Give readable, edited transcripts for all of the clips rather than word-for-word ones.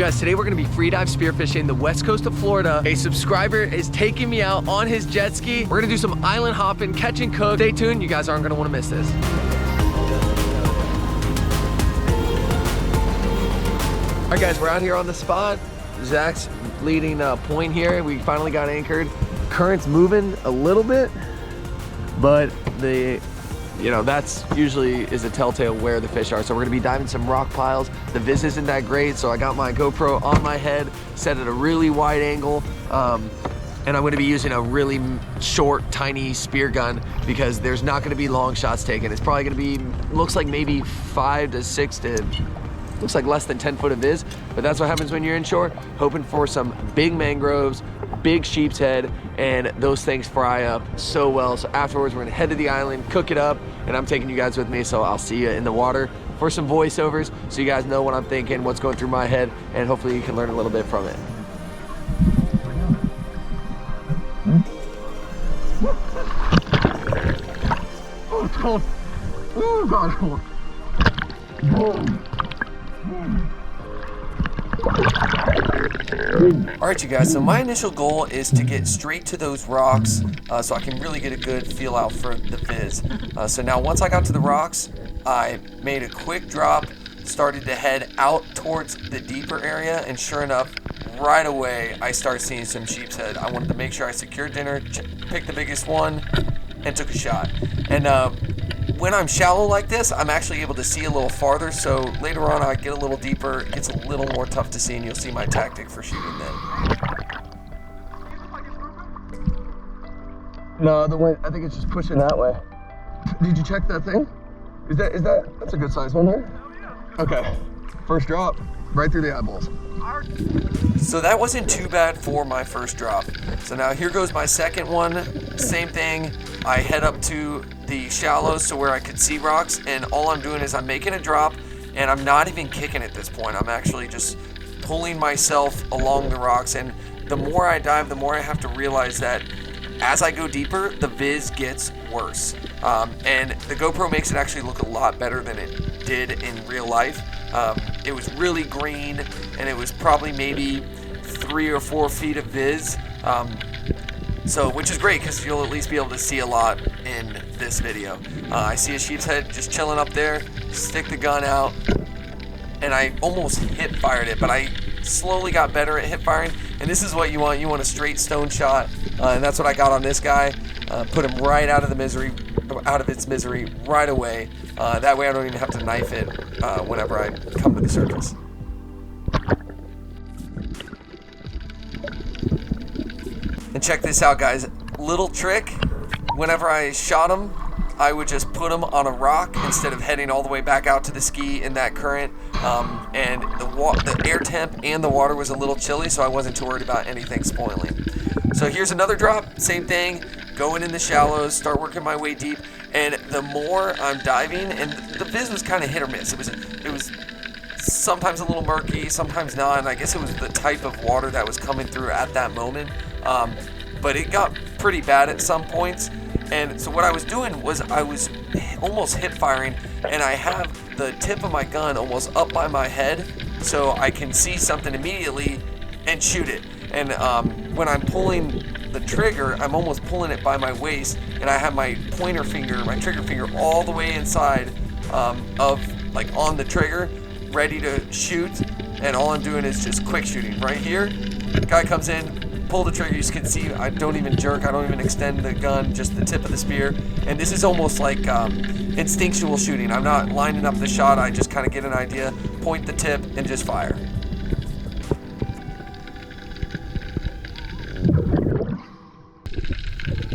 guys, today we're gonna be freedive spearfishing the west coast of Florida. A subscriber is taking me out on his jet ski. We're gonna do some island hopping, catch and cook. Stay tuned, you guys aren't gonna wanna miss this. All right guys, we're out here on the spot. Zach's leading point here. We finally got anchored. Current's moving a little bit, but that's usually is a telltale where the fish are. So we're gonna be diving some rock piles. The viz isn't that great, so I got my GoPro on my head, set at a really wide angle, and I'm gonna be using a really short, tiny spear gun because there's not gonna be long shots taken. It's probably gonna be, looks like maybe 5 to 6 to, looks like less than 10 foot of viz, but that's what happens when you're inshore, hoping for some big mangroves, big sheep's head, and those things fry up so well. So afterwards, we're gonna head to the island, cook it up, and I'm taking you guys with me, so I'll see you in the water for some voiceovers, so you guys know what I'm thinking, what's going through my head, and hopefully you can learn a little bit from it. Oh God. All right, you guys, so my initial goal is to get straight to those rocks so I can really get a good feel out for the viz. So now once I got to the rocks, I made a quick drop, started to head out towards the deeper area, and sure enough, right away, I started seeing some sheep's head. I wanted to make sure I secured dinner, picked the biggest one, and took a shot. And when I'm shallow like this, I'm actually able to see a little farther, so later on I get a little deeper, it gets a little more tough to see, and you'll see my tactic for shooting then. No, the wind, I think it's just pushing that way. Did you check that thing? That's a good size one there? Okay, first drop, right through the eyeballs. So that wasn't too bad for my first drop. So now here goes my second one, same thing. I head up to the shallows to where I could see rocks, and all I'm doing is I'm making a drop, and I'm not even kicking at this point. I'm actually just pulling myself along the rocks, and the more I dive, the more I have to realize that as I go deeper, the viz gets worse. And the GoPro makes it actually look a lot better than it did in real life. It was really green, and it was probably maybe 3 or 4 feet of viz. Which is great because you'll at least be able to see a lot in this video. I see a sheep's head just chilling up there, stick the gun out, and I almost hip fired it, but I slowly got better at hip firing, and this is what you want. You want a straight stone shot, and that's what I got on this guy. Put him right out of its misery right away. That way I don't even have to knife it whenever I come to the surface. And check this out, guys. Little trick, whenever I shot him, I would just put him on a rock instead of heading all the way back out to the ski in that current. And the air temp and the water was a little chilly, so I wasn't too worried about anything spoiling. So here's another drop, same thing, going in the shallows, start working my way deep, and the more I'm diving, and the viz was kind of hit or miss. It was sometimes a little murky, sometimes not, and I guess it was the type of water that was coming through at that moment. But it got pretty bad at some points, and so what I was doing was I was almost hip firing, and I have the tip of my gun almost up by my head so I can see something immediately and shoot it. And when I'm pulling the trigger, I'm almost pulling it by my waist, and I have my pointer finger, my trigger finger, all the way inside on the trigger, ready to shoot. And all I'm doing is just quick shooting. Right here, guy comes in, pull the trigger. You can see I don't even jerk, I don't even extend the gun, just the tip of the spear. And this is almost like instinctual shooting. I'm not lining up the shot, I just kind of get an idea, point the tip, and just fire.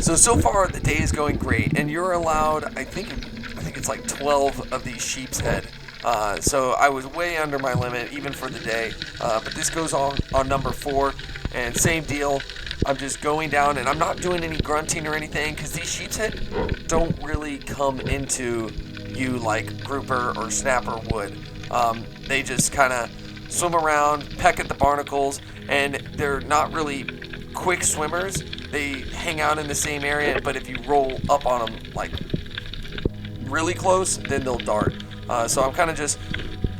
So far the day is going great, and you're allowed, I think it's like 12 of these sheep's head. So I was way under my limit even for the day, but this goes on number 4, and same deal. I'm just going down, and I'm not doing any grunting or anything because these sheep's head don't really come into you like grouper or snapper would. They just kind of swim around, peck at the barnacles, and they're not really quick swimmers. They hang out in the same area, but if you roll up on them like really close, then they'll dart. So I'm kind of just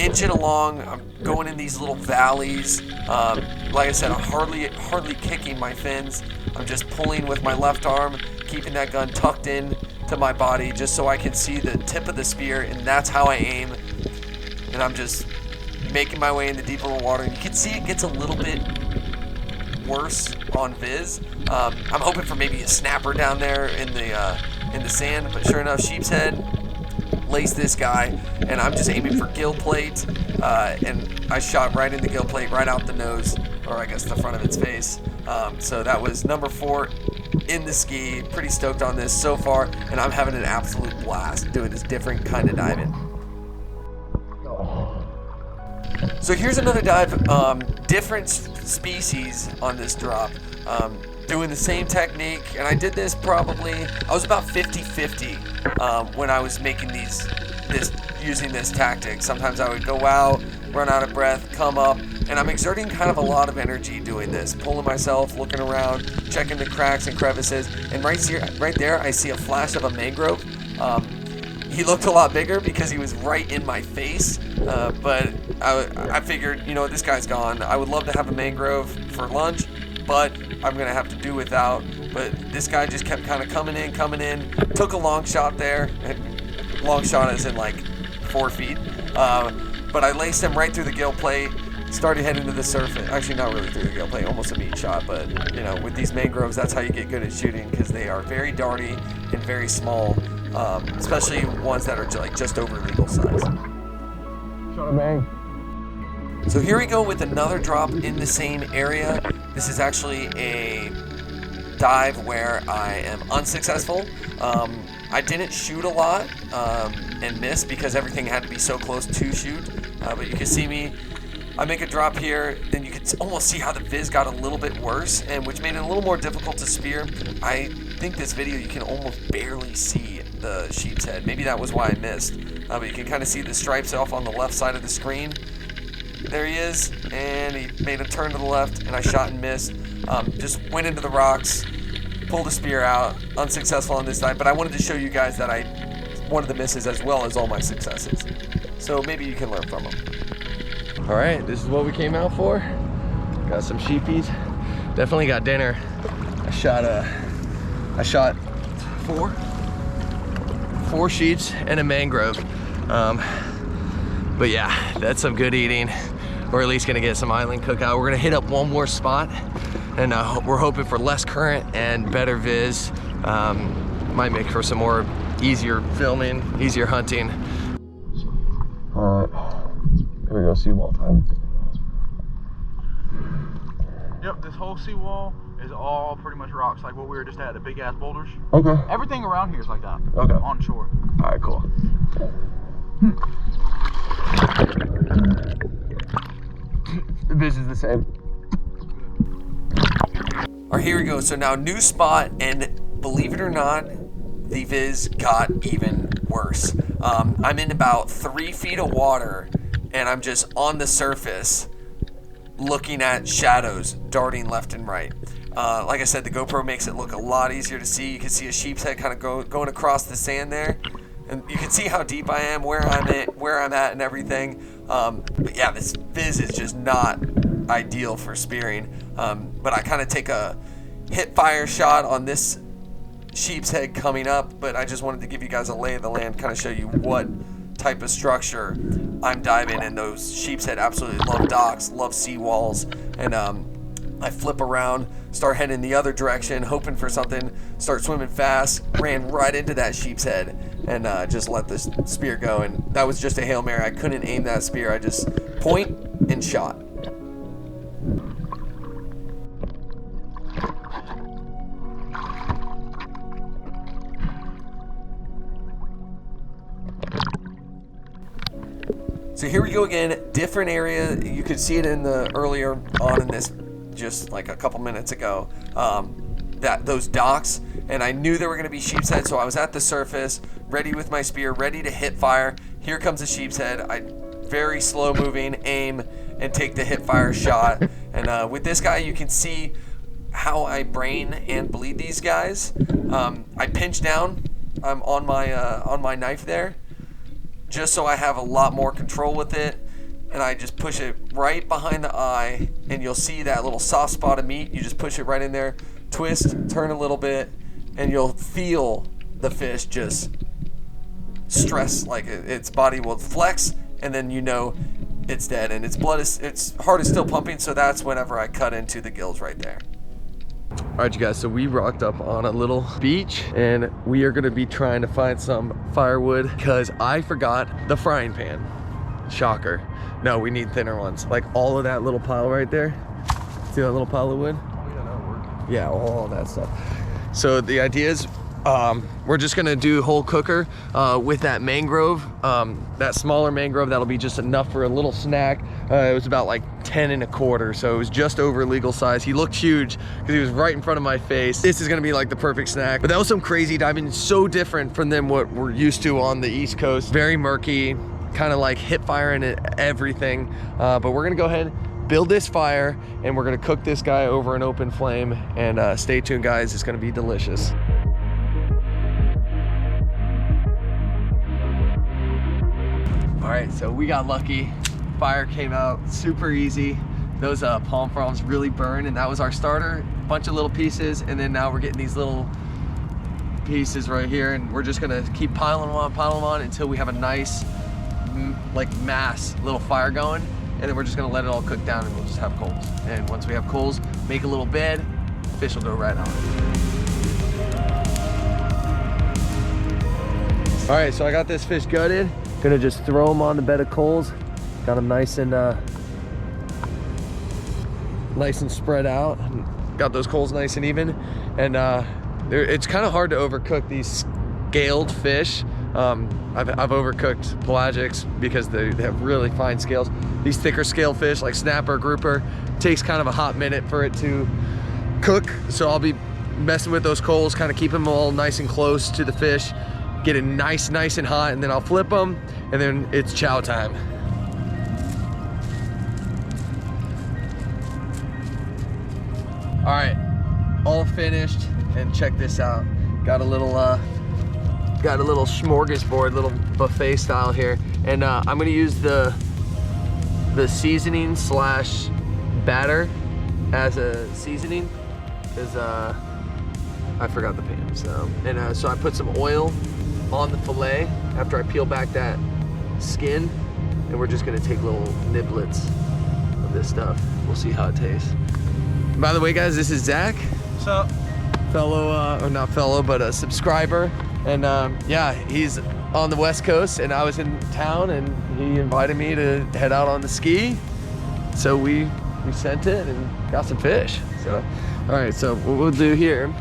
inching along. I'm going in these little valleys. Like I said, I'm hardly kicking my fins. I'm just pulling with my left arm, keeping that gun tucked in to my body just so I can see the tip of the spear, and that's how I aim. And I'm just making my way into deeper water. You can see it gets a little bit worse on Viz. I'm hoping for maybe a snapper down there in the sand, but sure enough, sheep's head laced this guy, and I'm just aiming for gill plate, and I shot right in the gill plate, right out the nose, or I guess the front of its face. So that was number 4 in the ski. Pretty stoked on this so far, and I'm having an absolute blast doing this different kind of diving. So here's another dive, different species on this drop, doing the same technique, and I did this probably, I was about 50-50 when I was making using this tactic. Sometimes I would go out, run out of breath, come up, and I'm exerting kind of a lot of energy doing this, pulling myself, looking around, checking the cracks and crevices, and right there I see a flash of a mangrove. He looked a lot bigger because he was right in my face, but I figured, you know, this guy's gone. I would love to have a mangrove for lunch, but I'm going to have to do without. But this guy just kept kind of coming in, took a long shot there, and long shot as in like 4 feet, but I laced him right through the gill plate, started heading to the surface. Actually, not really through the gill plate, almost a meat shot, but you know, with these mangroves, that's how you get good at shooting, because they are very darty and very small. Especially ones that are like just over legal size. Shot a bang. So here we go with another drop in the same area. This is actually a dive where I am unsuccessful. I didn't shoot a lot and miss because everything had to be so close to shoot. But you can see me. I make a drop here, then you can almost see how the Viz got a little bit worse, and which made it a little more difficult to spear. I think this video you can almost barely see the sheep's head. Maybe that was why I missed. But you can kind of see the stripes off on the left side of the screen. There he is, and he made a turn to the left, and I shot and missed. Just went into the rocks, pulled the spear out, unsuccessful on this dive, but I wanted to show you guys that I wanted the misses as well as all my successes. So maybe you can learn from them. All right, this is what we came out for. Got some sheepies. Definitely got dinner. I shot four sheeps and a mangrove. But yeah, that's some good eating. We're at least gonna get some island cookout. We're gonna hit up one more spot, and we're hoping for less current and better viz. Might make for some more easier filming, easier hunting. All right. Here we go, seawall time. Yep, this whole seawall is all pretty much rocks, like what we were just at, the big ass boulders. Okay. Everything around here is like that. Okay. On shore. All right, cool. This is the same. All right, here we go. So now new spot, and believe it or not, the Viz got even worse. I'm in about 3 feet of water, and I'm just on the surface looking at shadows darting left and right. Like I said, the GoPro makes it look a lot easier to see. You can see a sheep's head kind of going across the sand there, and you can see how deep I am, where I'm at, and everything. But yeah, this Viz is just not ideal for spearing. But I kind of take a hip fire shot on this sheep's head coming up, but I just wanted to give you guys a lay of the land, kind of show you what type of structure I'm diving in. Those sheep's head absolutely love docks, love seawalls, and I flip around, start heading the other direction, hoping for something, start swimming fast, ran right into that sheep's head, and just let the spear go. And that was just a Hail Mary. I couldn't aim that spear. I just point and shot. So here we go again, different area. You could see it in the earlier on in this, just like a couple minutes ago, those docks, and I knew there were gonna be sheep's head, so I was at the surface, ready with my spear, ready to hit fire. Here comes a sheep's head. I very slow moving, aim, and take the hip fire shot. And with this guy, you can see how I brain and bleed these guys. I pinch down on my knife there, just so I have a lot more control with it. and I just push it right behind the eye, and you'll see that little soft spot of meat. You just push it right in there, twist, turn a little bit, and you'll feel the fish just stress, like its body will flex, and then you know it's dead, and its heart is still pumping. So that's whenever I cut into the gills right there. All right, you guys, so we rocked up on a little beach, and we are gonna be trying to find some firewood because I forgot the frying pan. Shocker. No, we need thinner ones. Like all of that little pile right there. See that little pile of wood? Yeah, all that stuff. So the idea is we're just gonna do whole cooker with that mangrove, that smaller mangrove. That'll be just enough for a little snack. It was about like 10 1/4, so it was just over legal size. He looked huge because he was right in front of my face. This is gonna be like the perfect snack. But that was some crazy diving, so different from them what we're used to on the East Coast. Very murky, kind of like hip fire and everything. But we're gonna go ahead, build this fire, and we're gonna cook this guy over an open flame. And stay tuned, guys, it's gonna be delicious. All right, so we got lucky. Fire came out super easy. Those palm fronds really burn, and that was our starter. Bunch of little pieces, and then now we're getting these little pieces right here, and we're just gonna keep piling them on until we have a nice, like mass little fire going, and then we're just gonna let it all cook down, and we'll just have coals. And once we have coals, make a little bed, fish will go right on. All right, so I got this fish gutted. Gonna just throw them on the bed of coals. Got them nice and spread out. Got those coals nice and even. And it's kind of hard to overcook these scaled fish. I've overcooked pelagics because they have really fine scales. These thicker scale fish like snapper, grouper, takes kind of a hot minute for it to cook. So I'll be messing with those coals, kind of keep them all nice and close to the fish. Get it nice and hot, and then I'll flip them, and then it's chow time. All right, all finished, and check this out. Got a little smorgasbord, little buffet style here, and I'm gonna use the seasoning / batter as a seasoning, because I forgot the pan. So I put some oil on the fillet after I peel back that skin, and we're just gonna take little niblets of this stuff. We'll see how it tastes. By the way, guys, this is Zach. What's up? Fellow, or not fellow, but a subscriber. And yeah, he's on the West Coast, and I was in town, and he invited me to head out on the ski. So we sent it and got some fish. So, all right, so what we'll do here,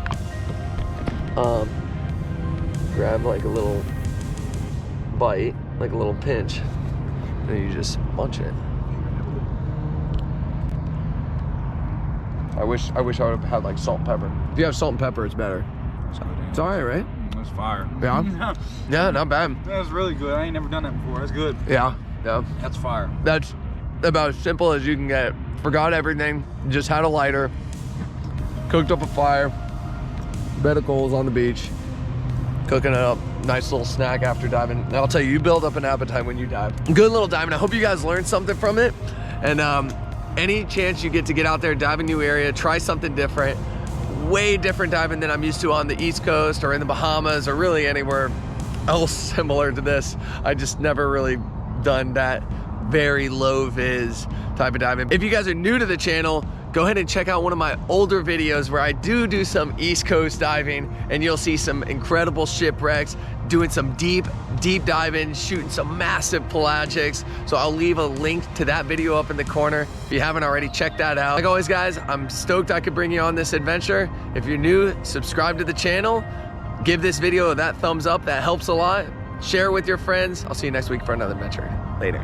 grab like a little bite, like a little pinch, and you just munch it. I wish I would have had like salt and pepper. If you have salt and pepper, it's better. It's all right? That's fire. Yeah? Yeah, not bad. That's really good. I ain't never done that before. That's good. Yeah. That's fire. That's about as simple as you can get. Forgot everything, just had a lighter, cooked up a fire, bed of coals on the beach, cooking it up. Nice little snack after diving. And I'll tell you, you build up an appetite when you dive. Good little diving. I hope you guys learned something from it. And any chance you get out there, dive a new area, try something different. Way different diving than I'm used to on the East Coast or in the Bahamas or really anywhere else similar to this. I just never really done that very low vis type of diving. If you guys are new to the channel, go ahead and check out one of my older videos where I do some East Coast diving, and you'll see some incredible shipwrecks, doing some deep diving, shooting some massive pelagics. So I'll leave a link to that video up in the corner. If you haven't already, check that out. Like always, guys, I'm stoked I could bring you on this adventure. If you're new, subscribe to the channel. Give this video that thumbs up, that helps a lot. Share it with your friends. I'll see you next week for another adventure. Later.